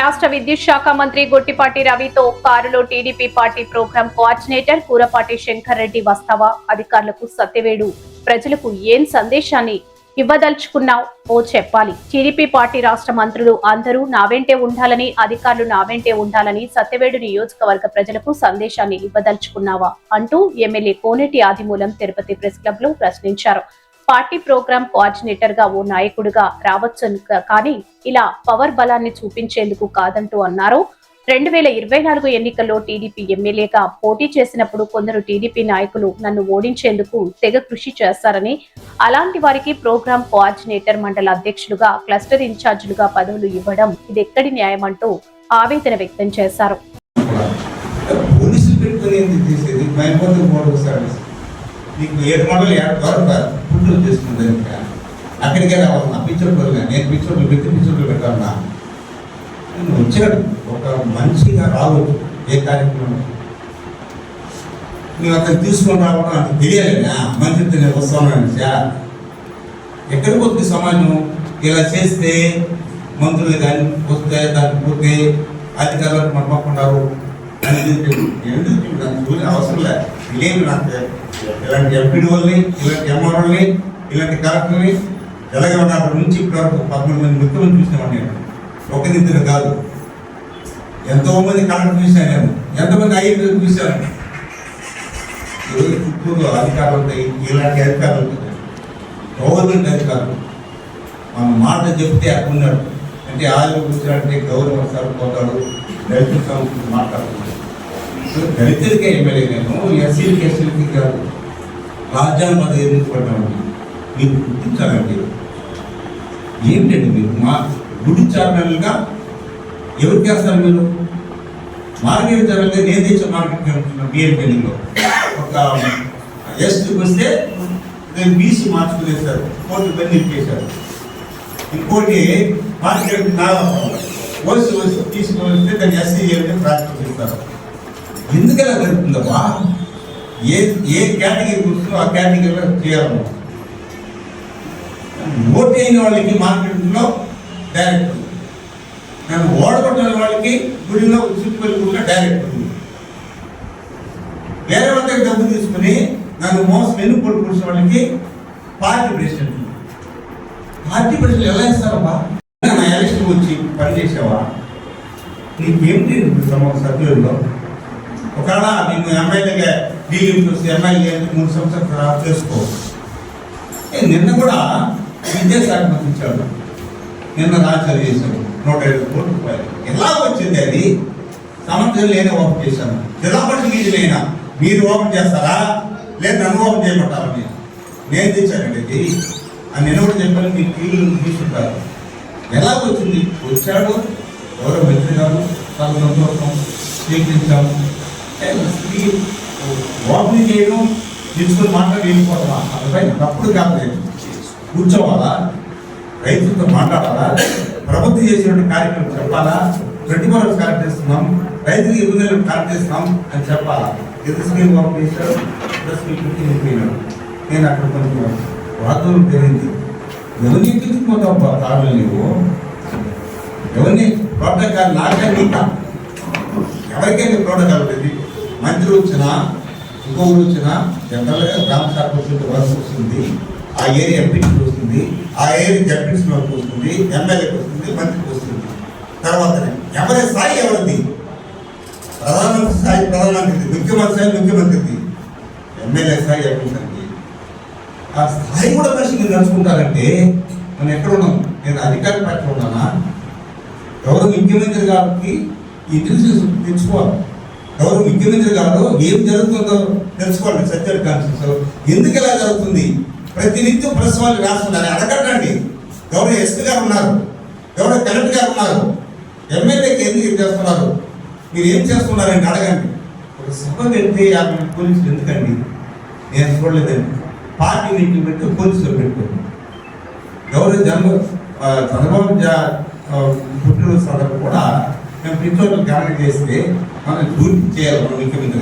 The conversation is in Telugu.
రాష్ట్ర విద్యుత్ శాఖ మంత్రి గొట్టిపాటి రవితో కారులో TDP party programme coordinator Kurapati Shankar Reddy వస్తావా, అధికారులకు సత్యవేడు ప్రజలకు ఏం సందేశాన్ని ఇవ్వదలుచుకున్నావు ఓ చెప్పాలి. టీడీపీ పార్టీ రాష్ట్ర మంత్రులు అందరూ నా వెంటే ఉండాలని, అధికారులు నా వెంటే ఉండాలని సత్యవేడు నియోజకవర్గ ప్రజలకు సందేశాన్ని ఇవ్వదలుచుకున్నావా అంటూ ఎమ్మెల్యే కోనేటి ఆదిమూలం తిరుపతి ప్రెస్ క్లబ్ లో ప్రశ్నించారు. పార్టీ ప్రోగ్రాం కోఆర్డినేటర్ గా ఓ నాయకుడిగా రావచ్చు కానీ ఇలా పవర్ బలాన్ని చూపించేందుకు కాదంటూ అన్నారు. 2024 ఎన్నికల్లో టీడీపీ ఎమ్మెల్యేగా పోటీ చేసినప్పుడు కొందరు టీడీపీ నాయకులు నన్ను ఓడించేందుకు తెగ కృషి చేస్తారని, అలాంటి వారికి ప్రోగ్రాం కోఆర్డినేటర్, మండల అధ్యక్షులుగా, క్లస్టర్ ఇన్ఛార్జీలుగా పదవులు ఇవ్వడం ఇదెక్కడి న్యాయం అంటూ ఆవేదన వ్యక్తం చేశారు. నీకు 7 మండలు ఫుడ్ చేసుకుంది అక్కడికే రావాలన్నా పిచ్చోళ్ళు, నేను పిచ్చోళ్ళు పెట్టాలన్నా నేను వచ్చాడు ఒక మంచిగా రావచ్చు. ఏ కార్యక్రమం నువ్వు అక్కడ తీసుకొని రావడం అంటే తెలియాలి. మంచితో నేను వస్తాను సార్. ఎక్కడికి వస్తుంది సమాజం? ఇలా చేస్తే మంత్రులు కానీ వస్తే దానికి పోతే అధికారులకు మనపకున్నారు అని ఎందుకు అవసరం లేదు. ఇదేమి నాకు ఇలాంటి ఎంపీడీఓల్ని, ఇలాంటి ఎంఆర్ఓల్ని, ఇలాంటి కలెక్టర్ని తెలంగాణ నుంచి ఇప్పటివరకు 13 మంది ముఖ్యమంత్రి చూసినామని నేను ఒకరిద్దరు కాదు, ఎంతోమంది కలెక్టర్ చూశాను, నేను ఎంతమంది ఐఏఎస్ చూశాను. ఈరోజు చుట్టూరు అధికారులు ఉంటాయి, ఇలాంటి అధికారులు ఉంటాయి, గవర్నమెంట్ అధికారులు. మన మాట చెప్తే అట్టున్నాడు అంటే ఆయుధ కూర్చోాలంటే గౌరవ సార్ పోతాడు, దళితుల సమస్యలు మాట్లాడుతున్నాడు. దళితులకే ఎమ్మెల్యే నేను, ఎస్సీలకి ఎస్సీలకి కాదు. రాజ్యాంగ పదవి ఎదుర్కొంటామండి. మీరు గుర్తించాలండి. ఏంటండి మీరు మా గుడి ఛానల్గా ఎవరికి వేస్తారు? మీరు మార్కెట్ ఛానల్గా నేను తెచ్చే మార్కెట్కి వెళ్తున్నాను. బిఎంపీలో ఒక ఎస్టీకి వస్తే నేను బీసీ మార్చుకునేస్తారు, కోర్టు పని చేశారు. ఇంకోటి మార్కెట్ ఓసి తీసుకుని వస్తే దాన్ని ఎస్సీ చేయాలని ప్రాక్టీస్ చేస్తారు. ఎందుకలా జరుగుతుందమ్మా? ఏ కేటగిరీ వస్తుందో ఆ కేటగిరీలో చేయాలి. ఓటు అయిన వాళ్ళకి మార్కెట్లో డైరెక్ట్, నన్ను ఓడగొట్టిన వాళ్ళకి గుడిలో చుట్టుపల్లి గుడిలో డైరెక్ట్ ఉంది. వేరే వాళ్ళ దగ్గర డబ్బు తీసుకుని నన్ను మోసం ఎన్నుకోటి కూర్చున్న వాళ్ళకి పార్టీ ప్రెసిడెంట్. పార్టీ ప్రెసిడెంట్ ఎలా ఇస్తారమ్మా? నా ఎలక్షన్ వచ్చి పనిచేసావా? నీకేమిటి సభ్యుల్లో? ఒకవేళ నేను ఎమ్మెల్యేగా ఢిల్లీకి వస్తే ఎమ్మెల్యే 3 సంవత్సరాలు చేసుకో. నిన్న కూడా విద్యాశాఖ మంత్రి ఇచ్చాడు, నిన్న రాజ్యాలు చేశాడు 150 కోట్ల రూపాయలు. ఎలా వచ్చింది? అది సమర్థం లేని ఓపెన్ చేశాను. జిల్లా పరిషత్ నిధులైనా మీరు ఓపెన్ చేస్తారా లేదా నన్ను ఓపెన్ చేయమంటారా? నేను తెచ్చానండి ఇది అని నిన్న కూడా చెప్పాను. మీరు టీవీలు తీసుకుంటారు. ఎలా వచ్చింది? వచ్చాడు ఎవరో మంత్రి గారు, చాలా సంతోషం, స్వీకరించాము. ఓపెన్ చేయడం, తీసుకుని మాట్లాడి వెళ్ళిపోతామా? అదిపై తప్పుడు కాదు. కూర్చోవాలా, రైతులతో మాట్లాడాలా, ప్రభుత్వం చేసినటువంటి కార్యక్రమం చెప్పాలా, 24 కరెక్ట్ చేస్తున్నాం, రైతులకు ఇబ్బందులు కరెక్ట్ చేస్తున్నాం అని చెప్పాలా? ఎదురు స్కీమ్ ఓపెన్ చేశాడు, వెళ్ళిపోయినాడు. నేను అక్కడ కొంచెం వాతావరణం జరిగింది. ఎవరిని ఎక్కించుకుపోతావు కాదు నువ్వు? ఎవరిని ప్రోటోకాల్? నాకే నీకా? ఎవరికైనా ప్రోటోకాల్ ఉంటుంది. మంత్రి వచ్చినా ఇంకొకరు వచ్చినా జనరల్గా గ్రామ శాఖ వచ్చిన వలస వస్తుంది, ఆ ఏరియా ఎంపీకి వస్తుంది, ఆ ఏరియా జడ్పీసీ వరకు వస్తుంది, ఎమ్మెల్యేకి వస్తుంది, మంత్రికి వస్తుంది. తర్వాతనే ఎవరి స్థాయి ఎవరిది? ప్రధానమంత్రి స్థాయి ప్రధానమంత్రిది, ముఖ్యమంత్రి స్థాయి ముఖ్యమంత్రిది, ఎమ్మెల్యే స్థాయి ఎంపీకి. ఆ స్థాయి కూడా మనిషి మీరు నడుచుకుంటారంటే మనం ఎక్కడ ఉన్నాం? నేను అధికార పార్టీ ఉన్నానా? ఎవరు ముఖ్యమంత్రి గారికి ఈ ఇంటెలిజెన్స్ తెచ్చుకోవాలి. ఎవరు ముఖ్యమంత్రి గారు ఏం జరుగుతుందో తెలుసుకోండి. సత్య కాన్స్టిట్యూషన్ ఎందుకు ఇలా జరుగుతుంది? ప్రతినిత్యం ప్రెస్ వాళ్ళు రాస్తున్నారు, అడగండి. ఎవరు ఎస్పీ గారు ఉన్నారు, ఎవరో కలెక్టర్ గారు ఉన్నారు, ఎమ్మెల్యేకి ఎందుకు చేస్తున్నారు, మీరు ఏం చేస్తున్నారండి అడగండి. ఒక సభ పెడితే 50 పోలీసులు ఎందుకండి? నేను చూడలేదండి. పార్టీ మీటింగ్ పెట్టి పోలీసులు పెట్టుకోండి. ఎవరు చంద్రబాబు పుట్టినరోజు సందర్భం కూడా మేము ప్రిన్సిపల్ గమనం చేస్తే మనం పూర్తి చేయాలి. మనం ముఖ్యమంత్రి